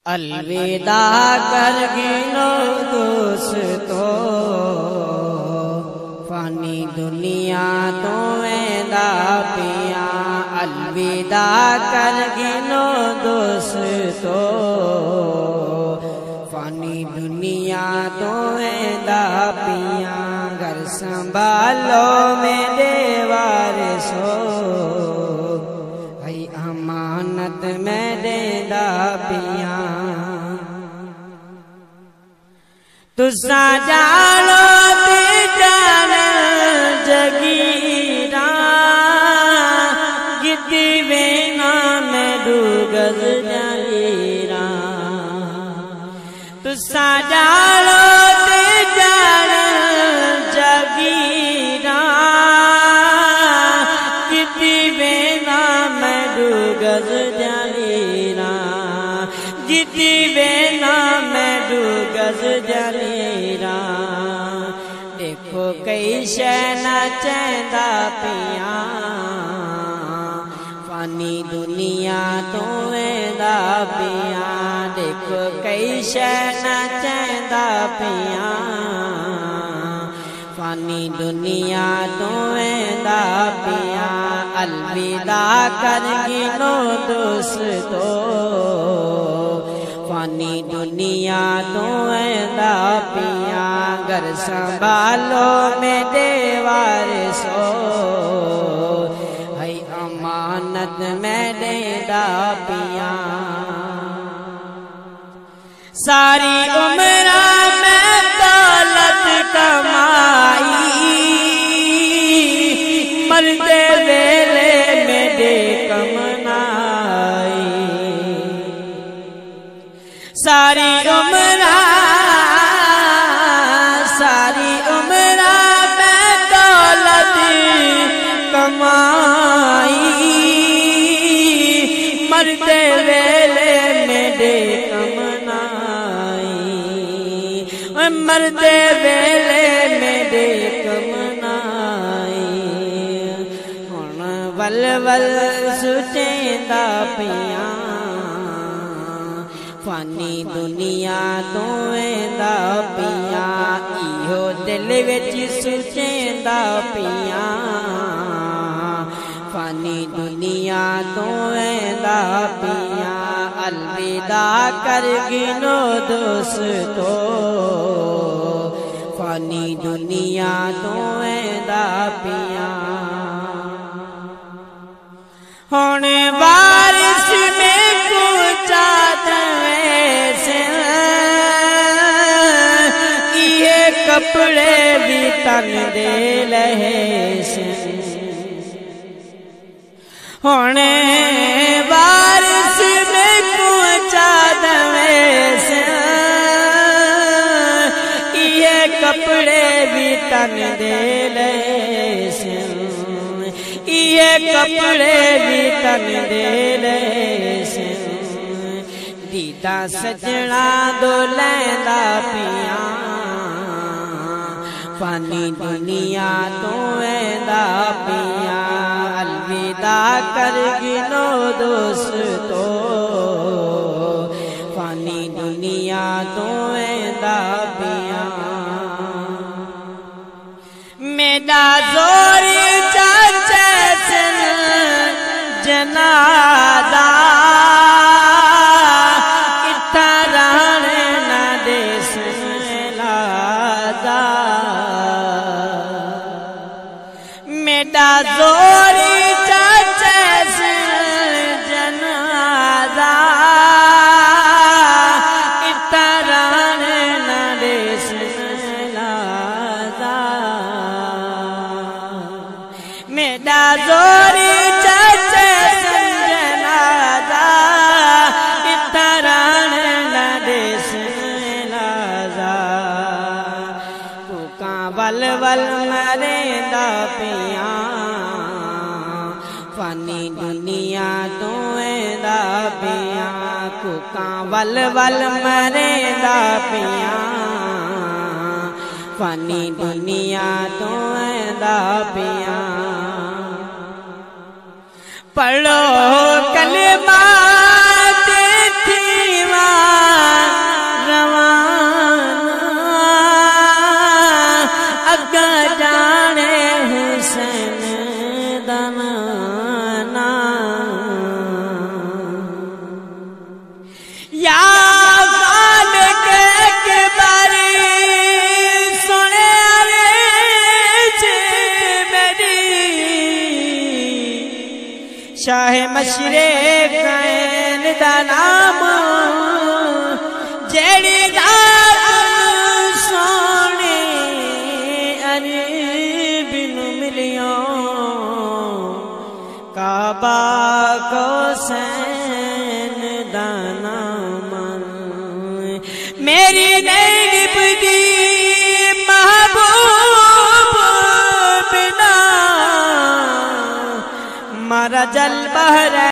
अलविदा कर गिनो दोस्तों, फानी दुनिया तो ऐदा पिया। अलविदा कर गिनो दोस्तों, फानी दुनिया तो ऐदा पिया। घर संभालो मेरे वारिसो, है अमानत में देदा पिया। तुसा जानो ते जान जगीरा, गिद्दी वेना में डूगल जालीरा। तुसा जानो ते जान जगीरा, गिद्दी वेना में डूगल जालीरा। गिद्दी वेना में डूगल जालीरा। देखो कई शैना चैंदा पिया, फानी दुनिया तो ऐदा पिया। देखो कई शैना चैंदा पिया, फानी दुनिया तो ऐदा पिया। अलविदा कर गिनो दोस्तों, फानी दुनिया तो ऐदा पिया। घर संभालो मेरे वारिसो, है अमानत में देदा पिया। सारी उम्र में दौलत कमाई, मरते वेले में दे कमनाई। सारी उम्र में दौलत कमाई, मरते वेले में दे कमनाई। मरते वेले में दे कमनाई। हुण वल वल सुचेंदा पिया, फानी दुनिया तो ऐदा पिया। इहो दिल विच सुचेंदा पिया, फानी दुनिया तो ऐदा पिया। अलविदा कर गिनो दोस्तों, फानी दुनिया तो ऐदा पिया। हुण बारिश में कूचा से, ये कपड़े भी तन दे लहे से। हुणे बारिश में कूचा से, ये कपड़े भी तन दे लहे से। ये कपड़े भी तन दे लहे से। दीदा सजना दो लैंदा पिया, फानी दुनिया तो ऐदा पिया। अलविदा कर गिनो दोस्तों, फानी दुनिया तो ऐदा पिया। मेरा जोर चाचा जनादा, मेरा जोरी चाचा से जनादा, इतरान न देश लादा। मेरा जोरी चाचा से जनादा, इतरान न देश लादा। कुका वल वल मरेंदा पिया, फानी दुनिया तो ऐदा पिया। कुका वल वल मरेंदा पिया, फानी दुनिया तो ऐदा पिया। पढ़ो कलमा देखी मशरे कैन दा नाम जेड़ी दात सोने अरब नू मिलियो काबा को सैन दा नाम मेरी नैब दी महबूब बिना मारा जल बहरा